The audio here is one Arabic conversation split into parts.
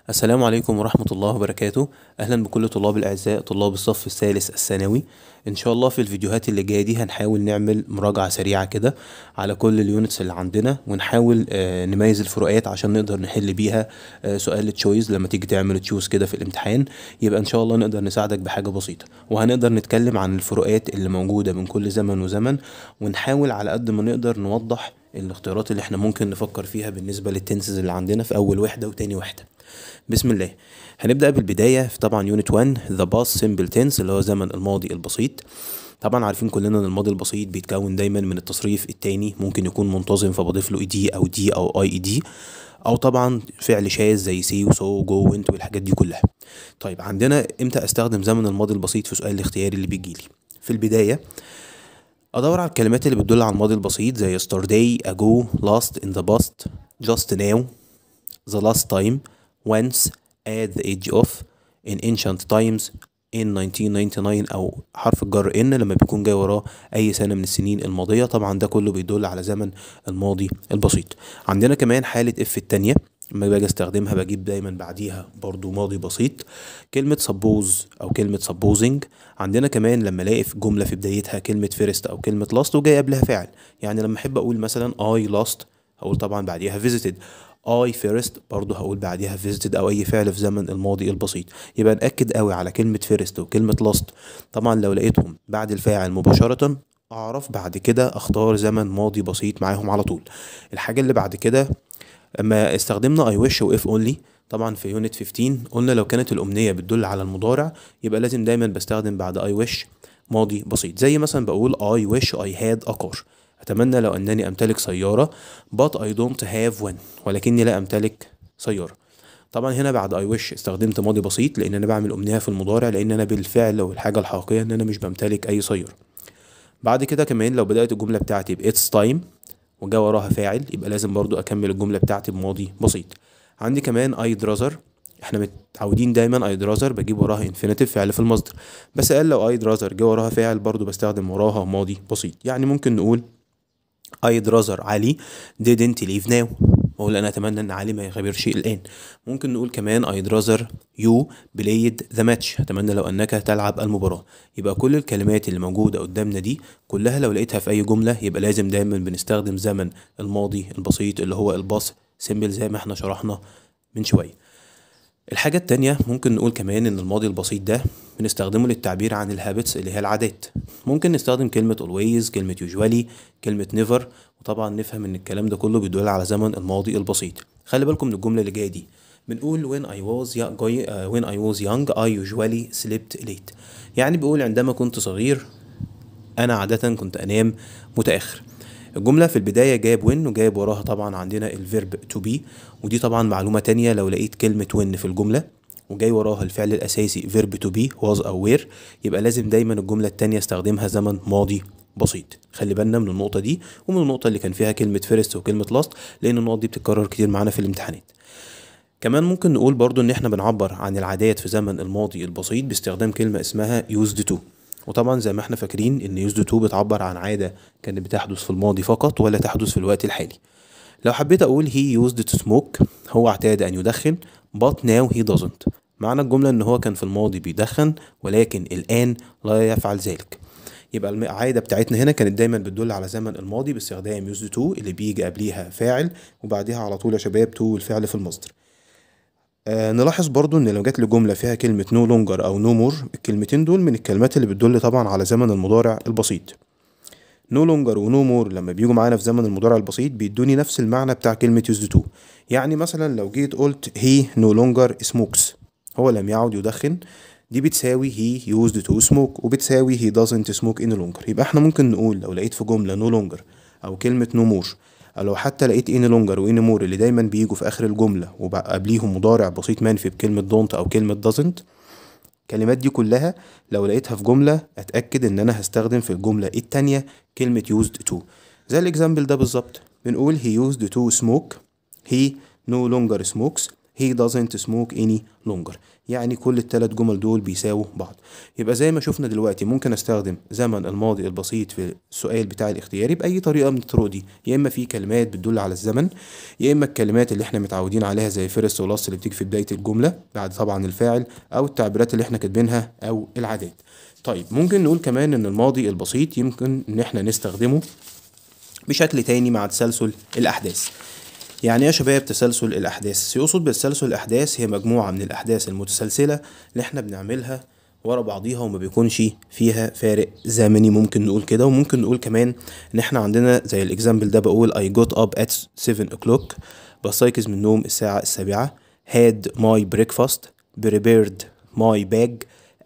السلام عليكم ورحمة الله وبركاته. أهلا بكل طلاب الأعزاء طلاب الصف الثالث الثانوي. إن شاء الله في الفيديوهات اللي جاية دي هنحاول نعمل مراجعة سريعة كده على كل اليونتس اللي عندنا، ونحاول نميز الفروقات عشان نقدر نحل بيها سؤال التشويز لما تيجي تعمل تشوز كده في الامتحان. يبقى إن شاء الله نقدر نساعدك بحاجة بسيطة، وهنقدر نتكلم عن الفروقات اللي موجودة بين كل زمن وزمن، ونحاول على قد ما نقدر نوضح الاختيارات اللي احنا ممكن نفكر فيها بالنسبة للتنسز اللي عندنا في أول وحدة وتاني وحدة. بسم الله. هنبدأ بالبداية في طبعا يونت 1 The past simple tense اللي هو زمن الماضي البسيط. طبعا عارفين كلنا ان الماضي البسيط بيتكون دايما من التصريف التاني، ممكن يكون منتظم فبضيف له اي او دي او اي دي، او طبعا فعل شاذ زي سي وسو جو وانت والحاجات دي كلها. طيب عندنا امتى استخدم زمن الماضي البسيط في سؤال الاختياري اللي بيجيلي؟ في البداية ادور على الكلمات اللي بتدل على الماضي البسيط زي yesterday, ago, last, in the past, just now, the last time, once, at the age of, in ancient times, in 1999 او حرف الجر ان لما بيكون جاي وراه اي سنة من السنين الماضية. طبعا ده كله بيدل على زمن الماضي البسيط. عندنا كمان حالة اف التانية، لما باجي استخدمها بجيب دايما بعديها برضو ماضي بسيط، كلمة suppose او كلمة supposing. عندنا كمان لما الاقي في جملة في بدايتها كلمة first او كلمة last وجاي قبلها فاعل، يعني لما احب اقول مثلا I last هقول طبعا بعديها visited، I first برضه هقول بعديها visited او اي فعل في زمن الماضي البسيط. يبقى نأكد قوي على كلمة first وكلمة last، طبعا لو لقيتهم بعد الفاعل مباشرة اعرف بعد كده اختار زمن ماضي بسيط معاهم على طول. الحاجة اللي بعد كده اما استخدمنا I wish و if only، طبعا في يونت 15 قلنا لو كانت الأمنية بتدل على المضارع يبقى لازم دايما بستخدم بعد I wish ماضي بسيط، زي مثلا بقول I wish I had a car، أتمنى لو أنني أمتلك سيارة، but I don't have one، ولكني لا أمتلك سيارة. طبعا هنا بعد I wish استخدمت ماضي بسيط لأن أنا بعمل أمنية في المضارع، لأن أنا بالفعل والحاجة الحقيقية أن أنا مش بمتلك أي سيارة. بعد كده كمان لو بدأت الجملة بتاعتي ب it's time وجا وراها فاعل يبقى لازم برضو اكمل الجمله بتاعتي بماضي بسيط. عندي كمان I'd rather، احنا متعودين دايما I'd rather بجيب وراها infinitive فعل في المصدر، بس قال لو I'd rather جه وراها فاعل برضو بستخدم وراها ماضي بسيط. يعني ممكن نقول I'd rather علي didn't leave now، بقول انا اتمنى ان علي ما يغادرش الان. ممكن نقول كمان I'd rather you played the match، اتمنى لو انك تلعب المباراة. يبقى كل الكلمات اللي موجودة قدامنا دي كلها لو لقيتها في اي جملة يبقى لازم دايما بنستخدم زمن الماضي البسيط اللي هو الباس سيمبل زي ما احنا شرحنا من شوية. الحاجة التانية ممكن نقول كمان ان الماضي البسيط ده بنستخدمه للتعبير عن الهابتس اللي هي العادات. ممكن نستخدم كلمة always، كلمة usually، كلمة never، وطبعا نفهم ان الكلام ده كله بيدل على زمن الماضي البسيط. خلي بالكم من الجملة اللي جاية دي، بنقول when I was young I usually slept late، يعني بيقول عندما كنت صغير انا عادة كنت انام متأخر. الجملة في البداية جايب when وجايب وراها طبعا عندنا الفيرب to be، ودي طبعا معلومة تانية، لو لقيت كلمة when في الجملة وجاي وراها الفعل الأساسي verb to be was أو were يبقى لازم دايما الجملة التانية استخدمها زمن ماضي بسيط. خلي بالنا من النقطة دي ومن النقطة اللي كان فيها كلمة first وكلمة last، لأن النقط دي بتتكرر كتير معانا في الامتحانات. كمان ممكن نقول برضو ان احنا بنعبر عن العادات في زمن الماضي البسيط باستخدام كلمة اسمها used to، وطبعا زي ما احنا فاكرين ان used to بتعبر عن عادة كانت بتحدث في الماضي فقط ولا تحدث في الوقت الحالي. لو حبيت اقول he used to smoke، هو اعتاد ان يدخن، but now he doesn't، معنى الجملة ان هو كان في الماضي بيدخن ولكن الان لا يفعل ذلك. يبقى العادة بتاعتنا هنا كانت دايما بتدل على زمن الماضي باستخدام used to اللي بيجي قبليها فاعل وبعديها على طول يا شباب to الفعل في المصدر. نلاحظ برضو ان لو جات لي جملة فيها كلمة no longer او no more، الكلمتين دول من الكلمات اللي بتدل طبعا على زمن المضارع البسيط. no longer و no more لما بيجوا معانا في زمن المضارع البسيط بيدوني نفس المعنى بتاع كلمة used to. يعني مثلا لو جيت قلت he no longer smokes، هو لم يعد يدخن، دي بتساوي he used to smoke وبتساوي he doesn't smoke any longer. يبقى احنا ممكن نقول لو لقيت في جملة no longer او كلمة no more، أو لو حتى لقيت any longer و any more اللي دايما بيجوا في اخر الجملة وبقى قبليهم مضارع بسيط منفي بكلمة don't او كلمة doesn't، الكلمات دي كلها لو لقيتها في جملة اتأكد ان انا هستخدم في الجملة التانية كلمة used to. زي الاكزامبل ده بالظبط، بنقول he used to smoke، he no longer smokes، he doesn't smoke any longer. يعني كل الثلاث جمل دول بيساووا بعض. يبقى زي ما شفنا دلوقتي ممكن استخدم زمن الماضي البسيط في السؤال بتاع الاختياري بأي طريقة من الطرق دي، يا اما في كلمات بتدل على الزمن، يا اما الكلمات اللي احنا متعودين عليها زي فيرست ولاست اللي بتيجي في بداية الجملة بعد طبعا الفاعل، او التعبيرات اللي احنا كاتبينها او العادات. طيب ممكن نقول كمان ان الماضي البسيط يمكن ان احنا نستخدمه بشكل تاني مع تسلسل الاحداث. يعني ايه يا شباب تسلسل الاحداث؟ يقصد بالتسلسل الاحداث هي مجموعه من الاحداث المتسلسله اللي احنا بنعملها ورا بعضيها وما بيكونش فيها فارق زمني، ممكن نقول كده. وممكن نقول كمان ان احنا عندنا زي الاكزامبل ده، بقول I got up at 7 o'clock، بستيقظ من النوم الساعه السابعه، had my breakfast، prepared my bag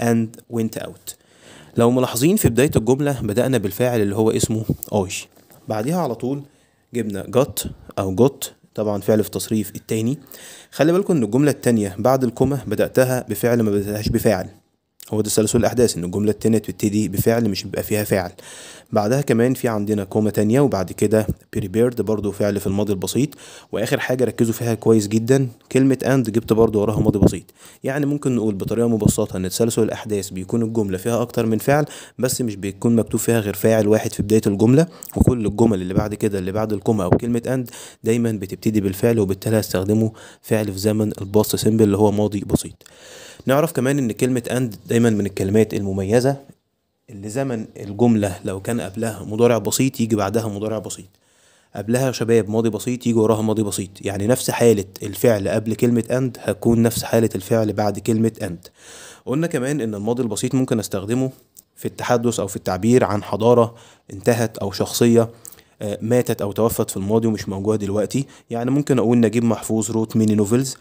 and went out. لو ملاحظين في بداية الجملة بدأنا بالفاعل اللي هو اسمه I، بعدها على طول جبنا got أو got، طبعا فعل في تصريف التاني. خلي بالكم ان الجملة التانية بعد الكومة بدأتها بفعل ما بدأتهاش بفاعل، هو ده تسلسل الأحداث، ان الجملة التانية بتبتدي بفعل مش بيبقى فيها فاعل. بعدها كمان في عندنا كومة تانية، وبعد كده prepared برضو فعل في الماضي البسيط. واخر حاجة ركزوا فيها كويس جدا كلمة and جبت برضو وراها ماضي بسيط. يعني ممكن نقول بطريقة مبسطة ان تسلسل الأحداث بيكون الجملة فيها أكتر من فعل، بس مش بيكون مكتوب فيها غير فاعل واحد في بداية الجملة، وكل الجمل اللي بعد كده اللي بعد الكومة أو كلمة and دايما بتبتدي بالفعل، وبالتالي هستخدمه فعل في زمن الباست سيمبل اللي هو ماضي بسيط. نعرف كمان ان كلمة and دايما من الكلمات المميزة اللي زمن الجملة لو كان قبلها مضارع بسيط يجي بعدها مضارع بسيط، قبلها يا شباب ماضي بسيط يجي وراها ماضي بسيط. يعني نفس حالة الفعل قبل كلمة and هتكون نفس حالة الفعل بعد كلمة and. قلنا كمان ان الماضي البسيط ممكن استخدمه في التحدث او في التعبير عن حضارة انتهت او شخصية ماتت او توفت في الماضي ومش موجوده دلوقتي. يعني ممكن اقول نجيب محفوظ wrote many novels،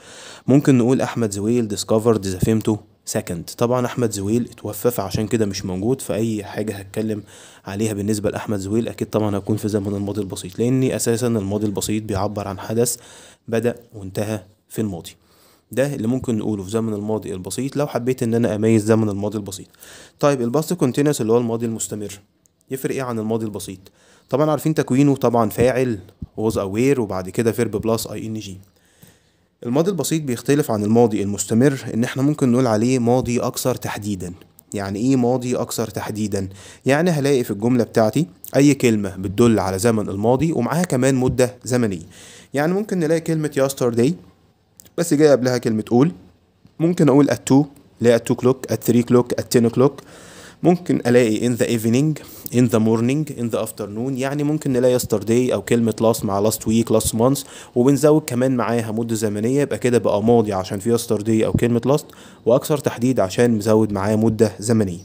ممكن نقول احمد زويل discovered the femto second. طبعا احمد زويل اتوفى فعشان كده مش موجود، فاي حاجه هتكلم عليها بالنسبه لاحمد زويل اكيد طبعا هكون في زمن الماضي البسيط، لاني اساسا الماضي البسيط بيعبر عن حدث بدأ وانتهى في الماضي. ده اللي ممكن نقوله في زمن الماضي البسيط لو حبيت ان انا اميز زمن الماضي البسيط. طيب الباست كونتينوس اللي هو الماضي المستمر يفرق ايه عن الماضي البسيط؟ طبعا عارفين تكوينه، طبعا فاعل was aware وبعد كده verb plus ing. الماضي البسيط بيختلف عن الماضي المستمر ان احنا ممكن نقول عليه ماضي اكثر تحديدا. يعني ايه ماضي اكثر تحديدا؟ يعني هلاقي في الجملة بتاعتي اي كلمة بتدل على زمن الماضي ومعاها كمان مدة زمنية. يعني ممكن نلاقي كلمة yesterday بس جاي قبلها كلمة all، ممكن اقول at 2 لا at 2 o'clock at 3 o'clock at 10 o'clock، ممكن الاقي in the evening in the morning in the afternoon. يعني ممكن نلاقي yesterday او كلمة last مع last week last month وبنزود كمان معاها مدة زمنية، يبقى كده بقى ماضي عشان في yesterday او كلمة last، واكثر تحديد عشان مزود معاه مدة زمنية.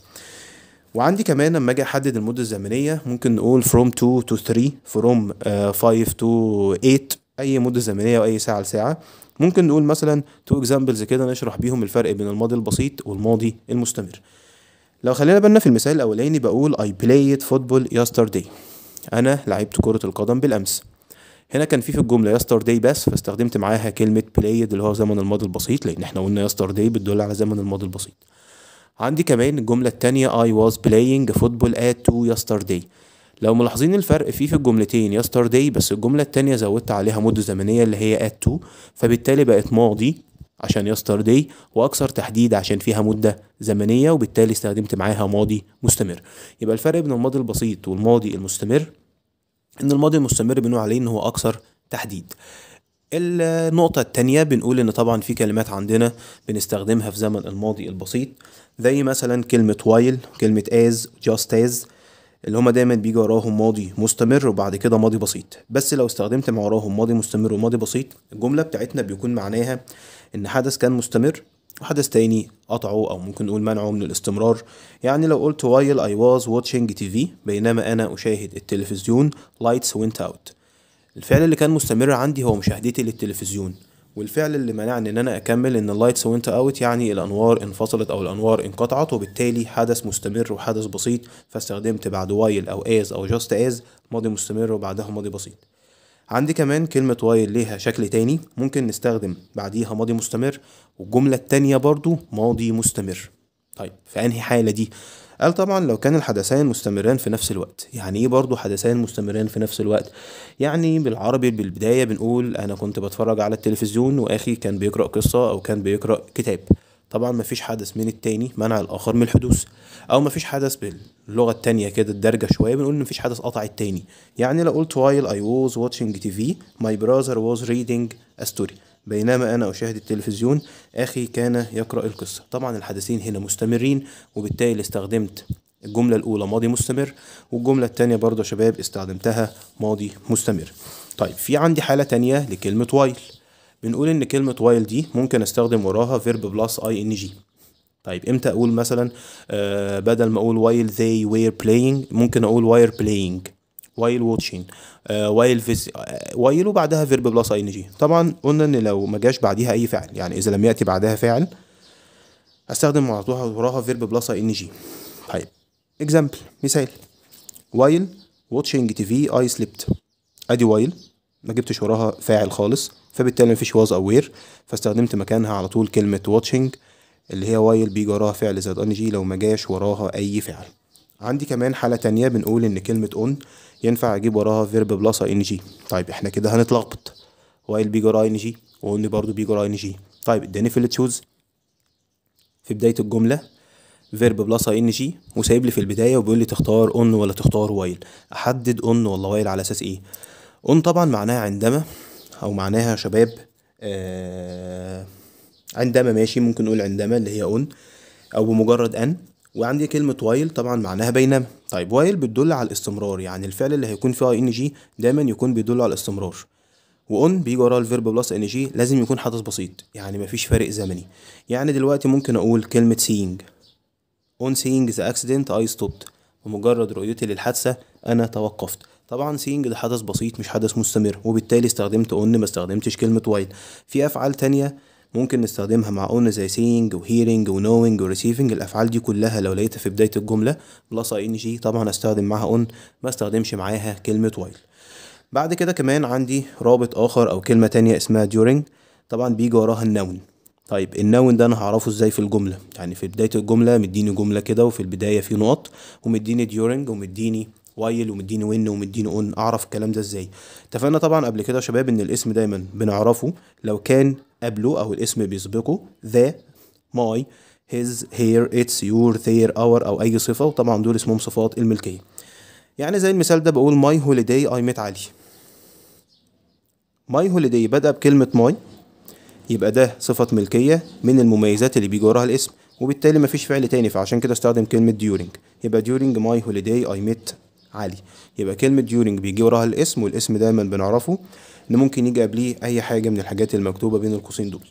وعندي كمان لما اجي احدد المدة الزمنية ممكن نقول from 2 to 3 from 5 to 8، اي مدة زمنية واي ساعة لساعة. ممكن نقول مثلا تو examples كده نشرح بيهم الفرق بين الماضي البسيط والماضي المستمر. لو خلينا بالنا في المثال الاولاني بقول I played football yesterday، انا لعبت كرة القدم بالامس. هنا كان في الجملة yesterday بس، فاستخدمت معاها كلمة played اللي هو زمن الماضي البسيط، لان احنا قلنا yesterday بتدل على زمن الماضي البسيط. عندي كمان الجملة التانية I was playing football at 2 yesterday. لو ملاحظين الفرق في الجملتين yesterday بس الجملة التانية زودت عليها مدة زمنية اللي هي at 2، فبالتالي بقت ماضي عشان yesterday واكثر تحديد عشان فيها مدة زمنية، وبالتالي استخدمت معاها ماضي مستمر. يبقى الفرق بين الماضي البسيط والماضي المستمر ان الماضي المستمر بنقول عليه ان هو اكثر تحديد. النقطة التانية بنقول ان طبعا في كلمات عندنا بنستخدمها في زمن الماضي البسيط زي مثلا كلمة while كلمة as just as، اللي هما دايما بيجي وراهم ماضي مستمر وبعد كده ماضي بسيط. بس لو استخدمت مع وراهم ماضي مستمر وماضي بسيط الجملة بتاعتنا بيكون معناها ان حدث كان مستمر وحدث تاني قطعه او ممكن نقول منعه من الاستمرار. يعني لو قلت while I was watching TV بينما انا اشاهد التلفزيون lights went out، الفعل اللي كان مستمر عندي هو مشاهدتي للتلفزيون، والفعل اللي منعني ان انا اكمل ان اللايتس وينت اوت يعني الانوار انفصلت او الانوار انقطعت، وبالتالي حدث مستمر وحدث بسيط، فاستخدمت بعد وايل او از او جاست از ماضي مستمر وبعدها ماضي بسيط. عندي كمان كلمة وايل ليها شكل تاني، ممكن نستخدم بعديها ماضي مستمر والجملة التانية برضو ماضي مستمر. طيب في انهي حالة دي؟ قال طبعا لو كان الحدثان مستمران في نفس الوقت. يعني ايه برضو حدثان مستمران في نفس الوقت؟ يعني بالعربي بالبداية بنقول انا كنت بتفرج على التلفزيون واخي كان بيقرأ قصة او كان بيقرأ كتاب. طبعا مفيش حدث من التاني منع الاخر من الحدوث، او مفيش حدث باللغة التانية كده الدارجة شوية بنقول ان مفيش حدث قطع التاني. يعني لو قلت while I was watching TV my brother was reading a story، بينما أنا أشاهد التلفزيون أخي كان يقرأ القصة. طبعا الحدثين هنا مستمرين، وبالتالي استخدمت الجملة الأولى ماضي مستمر، والجملة التانية برضه يا شباب استخدمتها ماضي مستمر. طيب في عندي حالة تانية لكلمة while. بنقول إن كلمة while دي ممكن استخدم وراها verb plus ing. طيب امتى اقول مثلا بدل ما اقول while they were playing ممكن اقول were playing while watching while وبعدها verb plus ing. طبعا قلنا ان لو ما جاش بعديها اي فعل، يعني اذا لم ياتي بعدها فاعل استخدم على طول وراها verb plus ing. طيب example مثال while watching TV I slept. ادي while ما جبتش وراها فاعل خالص، فبالتالي مفيش was او were، فاستخدمت مكانها على طول كلمة watching اللي هي while بيجي وراها فعل زائد ing لو ما جاش وراها اي فعل. عندي كمان حالة تانية بنقول ان كلمة on ينفع اجيب وراها verb plus ing. طيب احنا كده هنتلخبط، while بيجي وراها ing و on برضو بيجي وراها ing. طيب اداني في التشوز في بداية الجملة verb plus ing وسايب لي في البداية وبيقول لي تختار on ولا تختار while. احدد on ولا while على اساس ايه؟ on طبعا معناها عندما، او معناها يا شباب عندما، ماشي ممكن نقول عندما اللي هي on او بمجرد ان. وعندي كلمة while طبعا معناها بينما. طيب while بتدل على الاستمرار، يعني الفعل اللي هيكون فيه ing دايما يكون بيدل على الاستمرار. وon بيجي وراه الفيرب بلس ing لازم يكون حدث بسيط، يعني مفيش فارق زمني. يعني دلوقتي ممكن اقول كلمة seeing on seeing the accident I stopped، بمجرد رؤيتي للحادثة انا توقفت. طبعا seeing ده حدث بسيط مش حدث مستمر، وبالتالي استخدمت on ما استخدمتش كلمة while. في افعال تانية ممكن نستخدمها مع on زي seeing و hearing و knowing و receiving. الافعال دي كلها لو لقيتها في بداية الجملة بلس ing طبعا استخدم معاها on، ما استخدمش معاها كلمة while. بعد كده كمان عندي رابط اخر او كلمة تانية اسمها during، طبعا بيجي وراها النون. طيب النون ده انا هعرفه ازاي في الجملة؟ يعني في بداية الجملة مديني جملة كده وفي البداية في نقط ومديني during ومديني while ومديني when ومديني on، اعرف الكلام ده ازاي؟ اتفقنا طبعا قبل كده يا شباب ان الاسم دايما بنعرفه لو كان قبله او الاسم بيسبقه the my his her its your their our او اي صفة، وطبعا دول اسمهم صفات الملكية. يعني زي المثال ده بقول my holiday I met علي. my holiday بدأ بكلمة my، يبقى ده صفة ملكية من المميزات اللي بيجي وراها الاسم، وبالتالي مفيش فعل تاني، فعشان كده استخدم كلمة during. يبقى during my holiday I met علي. يبقى كلمة during بيجي وراها الاسم، والاسم دايما بنعرفه ان ممكن يجي قبليه اي حاجة من الحاجات المكتوبة بين القوسين دول.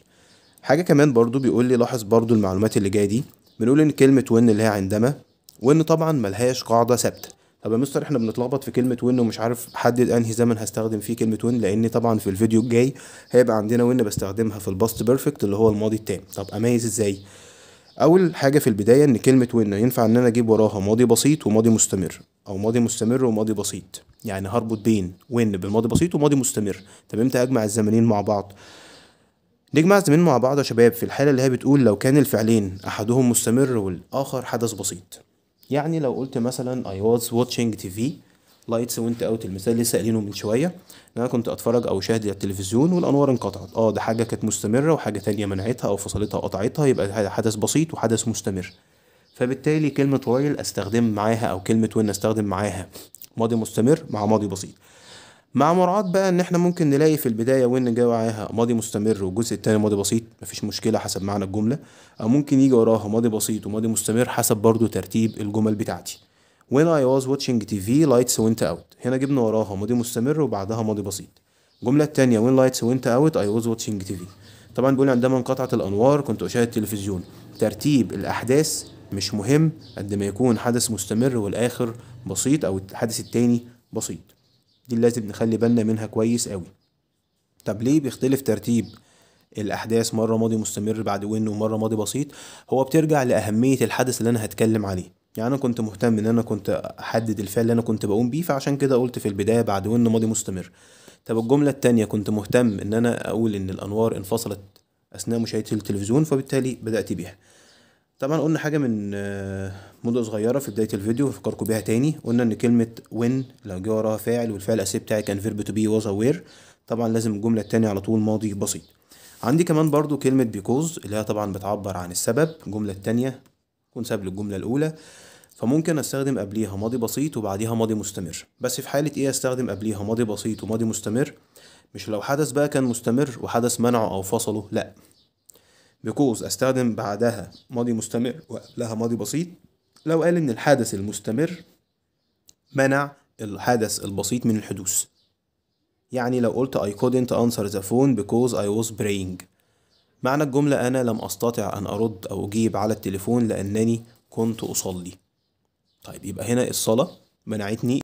حاجة كمان برضو بيقول لي لاحظ برضو المعلومات اللي جاية دي. بنقول ان كلمة when اللي هي عندما، وان طبعا ملهاش قاعدة ثابتة. طب يا مستر احنا بنتلخبط في كلمة وين ومش عارف احدد انهي زمن هستخدم فيه كلمة وين، لان طبعا في الفيديو الجاي هيبقى عندنا وين بستخدمها في الباست بيرفكت اللي هو الماضي التام. طب اميز ازاي؟ اول حاجة في البداية ان كلمة وين ينفع ان انا اجيب وراها ماضي بسيط وماضي مستمر، او ماضي مستمر وماضي بسيط. يعني هربط بين وين بالماضي بسيط وماضي مستمر. طب امتى اجمع الزمنين مع بعض؟ نجمع الزمنين مع بعض يا شباب في الحالة اللي هي بتقول لو كان الفعلين احدهم مستمر والاخر حدث بسيط. يعني لو قلت مثلا I was watching TV lights went out، المثال لسه قايلينه من شوية ان انا كنت اتفرج او اشاهد التلفزيون والانوار انقطعت. ده حاجة كانت مستمرة وحاجة تانية منعتها او فصلتها او قطعتها، يبقى هذا حدث بسيط وحدث مستمر. فبالتالي كلمة while استخدم معاها او كلمة when استخدم معاها ماضي مستمر مع ماضي بسيط، مع مراعاة بقى ان احنا ممكن نلاقي في البداية وين جاي معاها ماضي مستمر والجزء التاني ماضي بسيط، مفيش مشكلة حسب معنى الجملة، او ممكن يجي وراها ماضي بسيط وماضي مستمر حسب برضو ترتيب الجمل بتاعتي. when I was watching TV lights went out، هنا جبنا وراها ماضي مستمر وبعدها ماضي بسيط. الجملة التانية when lights went out I was watching TV، طبعا بيقول عندما انقطعت الانوار كنت اشاهد التلفزيون. ترتيب الاحداث مش مهم قد ما يكون حدث مستمر والاخر بسيط او الحدث التاني بسيط. دي لازم نخلي بالنا منها كويس قوي. طب ليه بيختلف ترتيب الاحداث؟ مرة ماضي مستمر بعد وين ومرة ماضي بسيط. هو بترجع لاهمية الحدث اللي انا هتكلم عليه. يعني انا كنت مهتم ان انا كنت احدد الفعل اللي انا كنت بقوم بيه، فعشان كده قلت في البداية بعد وين ماضي مستمر. طب الجملة التانية كنت مهتم ان انا اقول ان الانوار انفصلت اثناء مشاهدة التلفزيون، فبالتالي بدأت بيها. طبعا قلنا حاجة من مدة صغيرة في بداية الفيديو، هفكركم بيها تاني. قلنا ان كلمة when لو جه وراها فاعل والفعل الأساسي بتاعي كان verb to be was aware، طبعا لازم الجملة التانية على طول ماضي بسيط. عندي كمان برضو كلمة because اللي هي طبعا بتعبر عن السبب، الجملة التانية تكون سبب للجملة الأولى، فممكن استخدم قبليها ماضي بسيط وبعديها ماضي مستمر. بس في حالة ايه استخدم قبليها ماضي بسيط وماضي مستمر؟ مش لو حدث بقى كان مستمر وحدث منعه او فصله، لا. because استخدم بعدها ماضي مستمر وقبلها ماضي بسيط لو قال ان الحدث المستمر منع الحدث البسيط من الحدوث. يعني لو قلت I couldn't answer the phone because I was praying، معنى الجملة أنا لم أستطع أن أرد أو أجيب على التليفون لأنني كنت أصلي. طيب يبقى هنا الصلاة منعتني